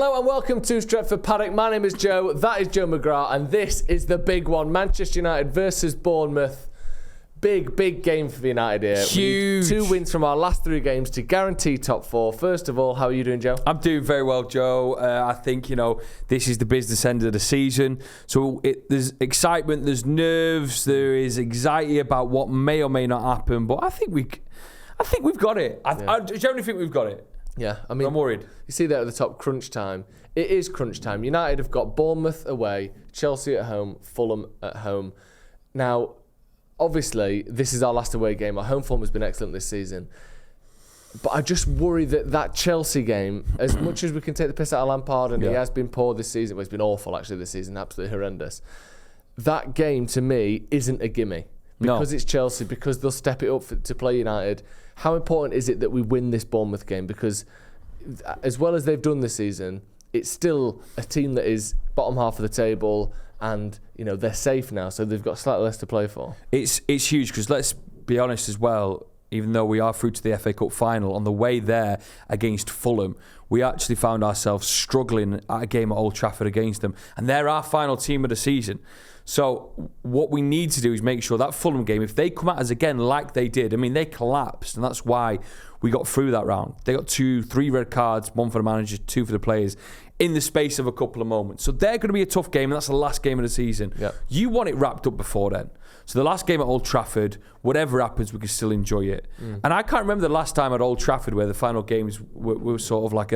Hello and welcome to Stretford Paddock. My name is Joe, that is Joe McGrath, and this is the big one. Manchester United versus Bournemouth. Big game for United here. Huge. 2 wins from our last 3 games to guarantee top 4. First of all, how are you doing, Joe? I'm doing very well, Joe. I think, this is the business end of the season. So there's excitement, there's nerves, there is anxiety about what may or may not happen. But I think we've got it. I generally think we've got it. Yeah, I mean, I'm worried. You see that at the top, crunch time. It is crunch time. United have got Bournemouth away, Chelsea at home, Fulham at home. Now, obviously, this is our last away game. Our home form has been excellent this season. But I just worry that Chelsea game, as much as we can take the piss out of Lampard, and he has been poor this season, well, he's been awful actually this season, absolutely horrendous. That game, to me, isn't a gimme. Because it's Chelsea, because they'll step it up to play United. How important is it that we win this Bournemouth game? Because as well as they've done this season, it's still a team that is bottom half of the table, and they're safe now, so they've got slightly less to play for. It's huge because let's be honest as well. Even though we are through to the FA Cup final, on the way there against Fulham, we actually found ourselves struggling at a game at Old Trafford against them, and they're our final team of the season. So what we need to do is make sure that Fulham game, if they come at us again like they did, I mean, they collapsed, and that's why we got through that round. They got 3 red cards, 1 for the manager, 2 for the players, in the space of a couple of moments. So they're going to be a tough game, and that's the last game of the season. Yep. You want it wrapped up before then. So the last game at Old Trafford, whatever happens, we can still enjoy it. And I can't remember the last time at Old Trafford where the final games were sort of like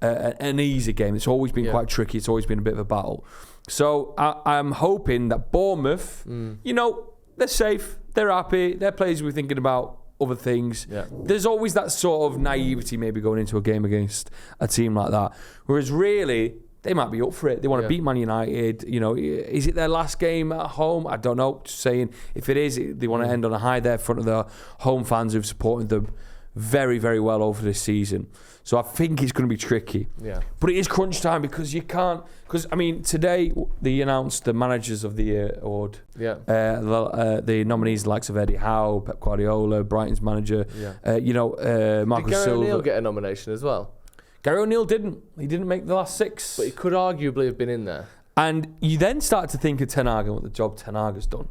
an easy game. It's always been quite tricky. It's always been a bit of a battle. So I'm hoping that Bournemouth, they're safe, they're happy, their players were thinking about other things. Yeah. There's always that sort of naivety maybe going into a game against a team like that. Whereas really, they might be up for it. They want to beat Man United. Is it their last game at home? I don't know. Just saying, if it is, they want to end on a high there in front of the home fans who've supported them very, very well over this season. So I think it's going to be tricky. Yeah. But it is crunch time because you can't... Because, I mean, today they announced the Managers of the Year award. Yeah. The nominees, the likes of Eddie Howe, Pep Guardiola, Brighton's manager, Marcus Did Gary Silva. O'Neill get a nomination as well? Gary O'Neill didn't. He didn't make the last 6. But he could arguably have been in there. And you then start to think of Ten Hag and what the job Ten Hag has done.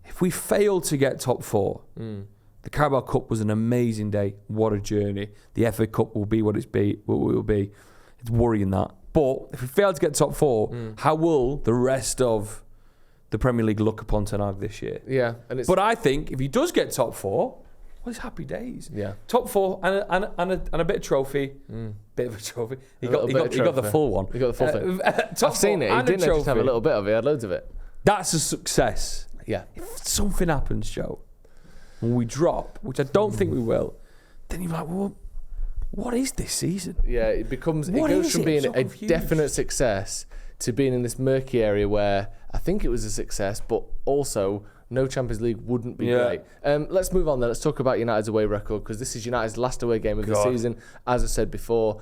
If we fail to get top 4, the Carabao Cup was an amazing day. What a journey. The FA Cup will be what it will be. It's worrying that. But if we fail to get top 4, how will the rest of the Premier League look upon Ten Hag this year? Yeah. But I think if he does get top 4, well, it's happy days. Yeah. Top 4 and a bit of trophy. Bit of a trophy. He got the full one. He got the full thing. I've seen it. He didn't just have a little bit of it. He had loads of it. That's a success. Yeah. If something happens, Joe, when we drop, which I don't think we will, then you're like, well, what is this season? Yeah, it goes from being a definite success to being in this murky area where I think it was a success, but also no Champions League wouldn't be great. Let's move on then. Let's talk about United's away record, because this is United's last away game of the season. As I said before,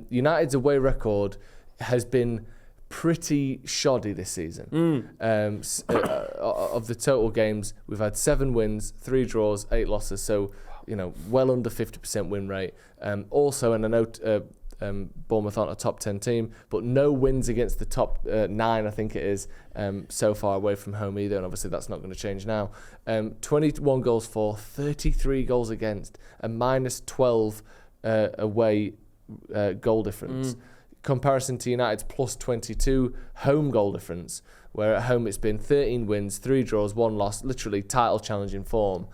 United's away record has been pretty shoddy this season. Of the total games, we've had 7 wins, 3 draws, 8 losses. So, well under 50% win rate. Also, and I know Bournemouth aren't a top 10 team, but no wins against the top 9, I think it is, so far away from home either, and obviously that's not going to change now. 21 goals for, 33 goals against, a minus 12 away goal difference. Comparison to United's plus 22 home goal difference, where at home it's been 13 wins, 3 draws, 1 loss, literally title challenging form.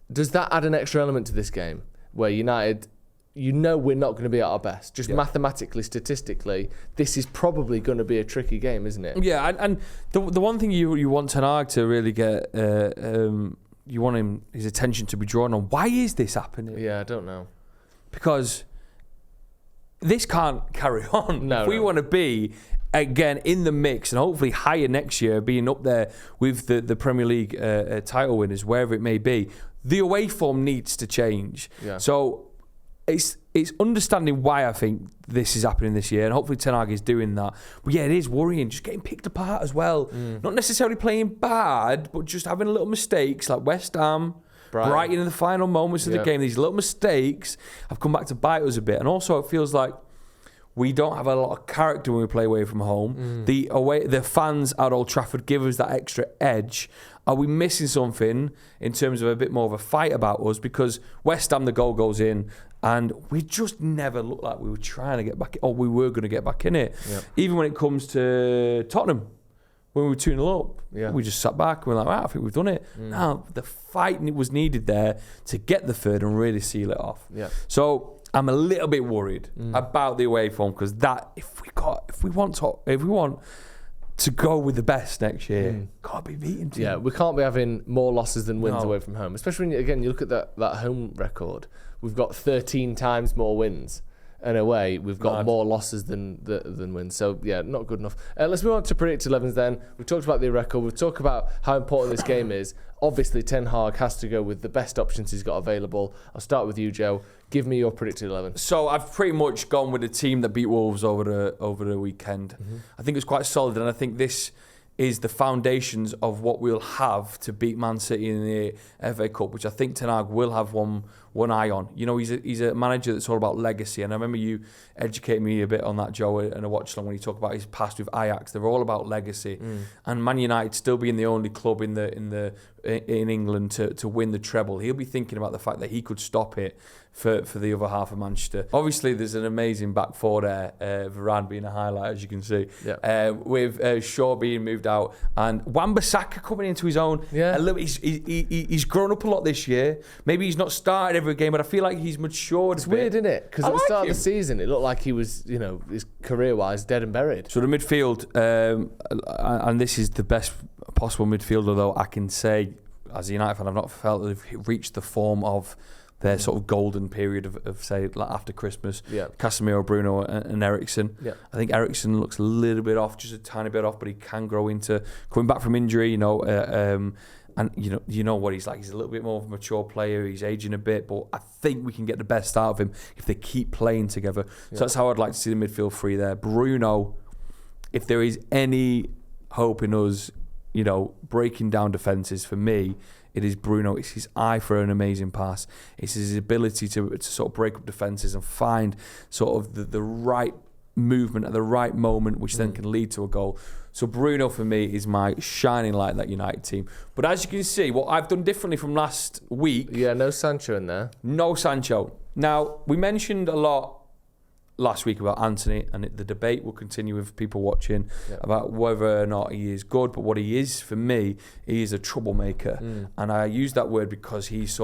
Does that add an extra element to this game, where United... we're not going to be at our best. Just mathematically, statistically, this is probably going to be a tricky game, isn't it? Yeah, and the one thing you want Ten Hag to really get, you want his attention to be drawn on. Why is this happening? Yeah, I don't know. Because this can't carry on. If we want to be, again, in the mix and hopefully higher next year, being up there with the Premier League title winners, wherever it may be, the away form needs to change. Yeah. So... It's understanding why I think this is happening this year, and hopefully Ten Hag is doing that. But yeah, it is worrying, just getting picked apart as well. Not necessarily playing bad, but just having little mistakes like West Ham, Brighton in the final moments of the game. These little mistakes have come back to bite us a bit, and also it feels like We don't have a lot of character when we play away from home. The fans at Old Trafford give us that extra edge. Are we missing something in terms of a bit more of a fight about us? Because West Ham, the goal goes in, and we just never looked like we were trying to get back, or we were going to get back in it. Yep. Even when it comes to Tottenham, when we were 2-0 up, we just sat back and we're like, I think we've done it. Now, the fighting was needed there to get the third and really seal it off. Yep. So I'm a little bit worried about the away form, because that if we want to go with the best next year, can't be beaten. Yeah, we can't be having more losses than wins away from home. Especially when you look at that home record. We've got 13 times more wins, and away we've got more losses than wins. So yeah, not good enough. Let's move on to predict 11s then. We've talked about the record. We've talked about how important this game is. Obviously, Ten Hag has to go with the best options he's got available. I'll start with you, Joe. Give me your predicted 11. So I've pretty much gone with a team that beat Wolves over the weekend. I think it's quite solid, and I think this is the foundations of what we'll have to beat Man City in the FA Cup, which I think Ten Hag will have one eye on. You know, he's a manager that's all about legacy, and I remember you educating me a bit on that, Joe, and a watch along when you talk about his past with Ajax. They're all about legacy, and Man United still being the only club in England to win the treble. He'll be thinking about the fact that he could stop it for the other half of Manchester. Obviously, there's an amazing back four there, Varane being a highlight, as you can see, with Shaw being moved out and Wan-Bissaka coming into his own. Yeah. He's grown up a lot this year. Maybe he's not started every game, but I feel like he's matured. It's weird, isn't it? Because at the start of the season, it looked like he was, his career-wise, dead and buried. So the midfield, and this is the best possible midfielder, though I can say, as a United fan, I've not felt that they've reached the form of their sort of golden period of say, like after Christmas. Yeah. Casemiro, Bruno, and Eriksen. Yeah. I think Eriksen looks a little bit off, just a tiny bit off, but he can grow into coming back from injury. And you know what he's like. He's a little bit more of a mature player. He's aging a bit, but I think we can get the best out of him if they keep playing together. So that's how I'd like to see the midfield three there. Bruno, if there is any hope in us, breaking down defences, for me, it is Bruno. It's his eye for an amazing pass. It's his ability to sort of break up defences and find sort of the right movement at the right moment, which then can lead to a goal. So Bruno, for me, is my shining light in that United team. But as you can see, what I've done differently from last week... Yeah, no Sancho in there. No Sancho. Now, we mentioned a lot last week about Anthony, and the debate will continue with people watching about whether or not he is good. But what he is, for me, he is a troublemaker. And I use that word because he's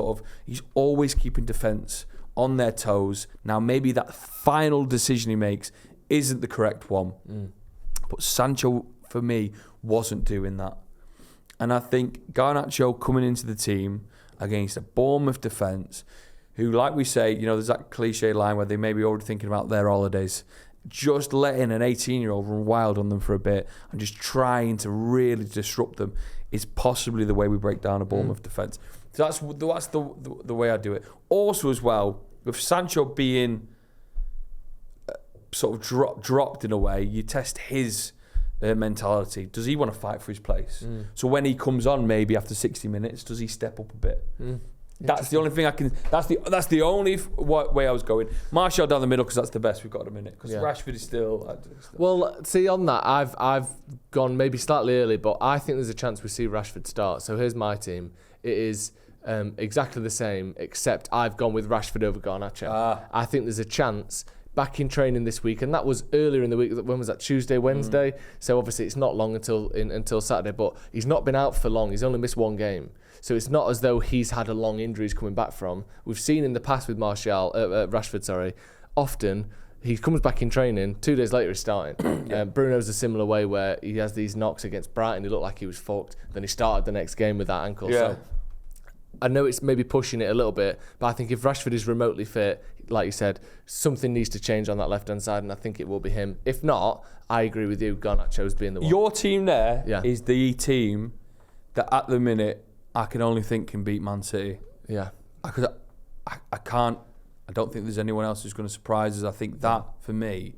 always keeping defence on their toes. Now, maybe that final decision he makes isn't the correct one. But Sancho, for me, wasn't doing that. And I think Garnacho coming into the team against a Bournemouth defence, who, like we say, there's that cliche line where they may be already thinking about their holidays, just letting an 18-year-old run wild on them for a bit and just trying to really disrupt them is possibly the way we break down a Bournemouth defence. So that's the way I do it. Also, as well, with Sancho being sort of dropped in a way, you test his mentality. Does he want to fight for his place? So when he comes on, maybe after 60 minutes, does he step up a bit? That's the only thing I can. That's the only way I was going. Martial down the middle, because that's the best we've got at a minute. Because Rashford is still. Well, see, on that, I've gone maybe slightly early, but I think there's a chance we see Rashford start. So here's my team. It is exactly the same, except I've gone with Rashford over Garnacho. I think there's a chance. Back in training this week, and that was earlier in the week. When was that? Tuesday, Wednesday. So obviously it's not long until Saturday. But he's not been out for long. He's only missed one game. So it's not as though he's had a long injury he's coming back from. We've seen in the past with Rashford, often he comes back in training, 2 days later he's starting. Bruno's a similar way, where he has these knocks against Brighton. He looked like he was fucked. Then he started the next game with that ankle. Yeah. So I know it's maybe pushing it a little bit, but I think if Rashford is remotely fit, like you said, something needs to change on that left-hand side, and I think it will be him. If not, I agree with you, Garnacho's being the one. Your team there is the team that at the minute I can only think can beat Man City. Yeah. I can't. I don't think there's anyone else who's going to surprise us. I think that, for me,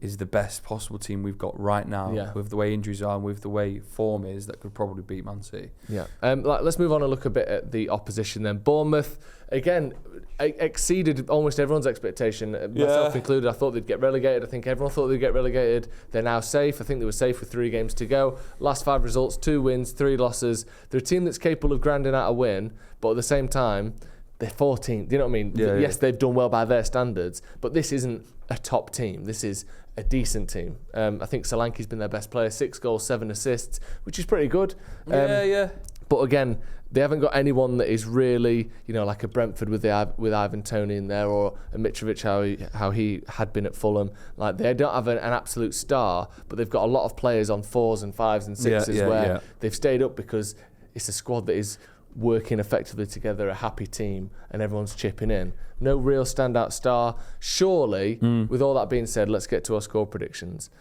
is the best possible team we've got right now, with the way injuries are and with the way form is, that could probably beat Man City. Yeah. Let's move on and look a bit at the opposition then. Bournemouth, again, exceeded almost everyone's expectation, myself included. I thought they'd get relegated. I think everyone thought they'd get relegated. They're now safe. I think they were safe with 3 games to go. Last 5 results, 2 wins, 3 losses. They're a team that's capable of grinding out a win, but at the same time, they're 14th. Do you know what I mean? Yes, they've done well by their standards, but this isn't a top team. This is a decent team. I think Solanke's been their best player, 6 goals, 7 assists, which is pretty good. But again, they haven't got anyone that is really, like a Brentford with Ivan Toney in there, or a Mitrovic how he had been at Fulham. Like, they don't have an absolute star, but they've got a lot of players on 4s and 5s and 6s where they've stayed up because it's a squad that is working effectively together, a happy team, and everyone's chipping in. No real standout star. Surely, with all that being said, let's get to our score predictions.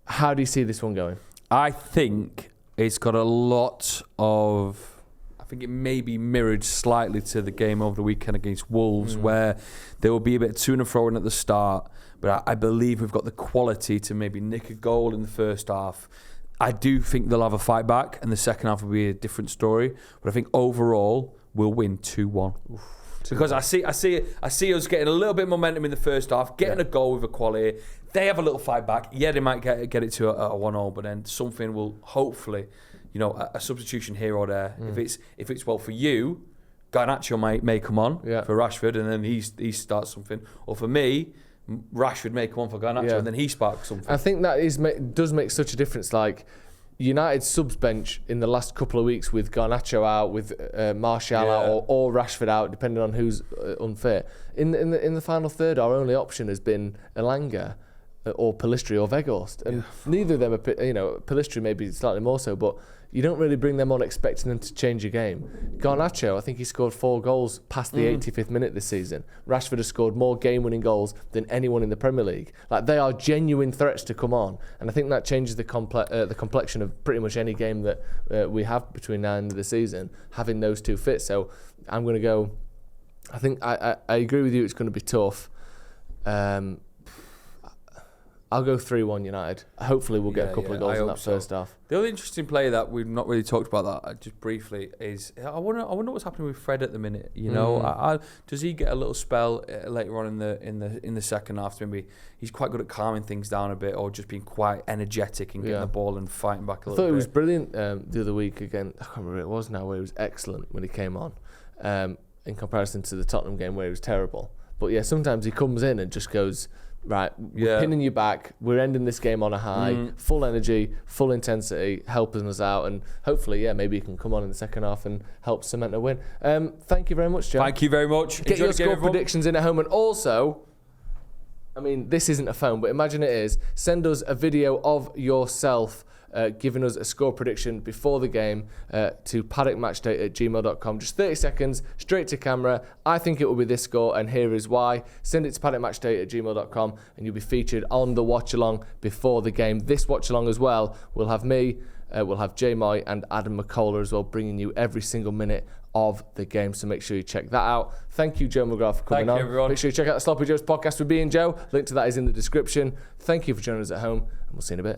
How do you see this one going? I think it's got a lot of... I think it may be mirrored slightly to the game over the weekend against Wolves, where there will be a bit of to and fro at the start, but I believe we've got the quality to maybe nick a goal in the first half. I do think they'll have a fight back, and the second half will be a different story. But I think overall we'll win 2-1. Because I see us getting a little bit of momentum in the first half, getting a goal with equality. They have a little fight back. Yeah, they might get it to a 1-0, but then something will hopefully, a substitution here or there. If it's well for you, Garnacho may come on for Rashford, and then he starts something. Or for me, Rashford may come on for Garnacho, and then he sparks something. I think that does make such a difference. Like, United's subs bench in the last couple of weeks, with Garnacho out, with Martial out, or Rashford out, depending on who's unfit. In the final third, our only option has been Elanga or Pellistri or Weghorst, and neither of them are. Pellistri maybe slightly more so, but you don't really bring them on expecting them to change a game. Garnacho, I think he scored 4 goals past the 85th minute this season. Rashford has scored more game-winning goals than anyone in the Premier League. Like, they are genuine threats to come on, and I think that changes the complexion of pretty much any game that we have between now and the end of the season, having those 2 fit. So I'm going to go... I think I agree with you, it's going to be tough. I'll go 3-1 United. Hopefully we'll get a couple of goals in that first half. The other interesting player that we've not really talked about that just briefly is I wonder what's happening with Fred at the minute. Does he get a little spell later on in the second half? Maybe he's quite good at calming things down a bit, or just being quite energetic and getting the ball and fighting back a little bit. I thought he was brilliant the other week again. I can't remember who it was now, where he was excellent when he came on, in comparison to the Tottenham game where he was terrible. But yeah, sometimes he comes in and just goes, right, we're pinning you back, we're ending this game on a high, full energy, full intensity, helping us out, and hopefully, maybe he can come on in the second half and help cement a win. Thank you very much, Joe. Thank you very much. Get your score predictions in at home, and also, I mean, this isn't a phone, but imagine it is. Send us a video of yourself giving us a score prediction before the game to paddockmatchday@gmail.com. Just 30 seconds, straight to camera. I think it will be this score, and here is why. Send it to paddockmatchday@gmail.com, and you'll be featured on the watch-along before the game. This watch-along as well will have me, we'll have Jay Moy and Adam McCullough as well, bringing you every single minute of the game, so make sure you check that out. Thank you, Joe McGrath, for coming on. Thank you, everyone. Make sure you check out the Sloppy Joe's podcast with B and Joe. Link to that is in the description. Thank you for joining us at home, and we'll see you in a bit.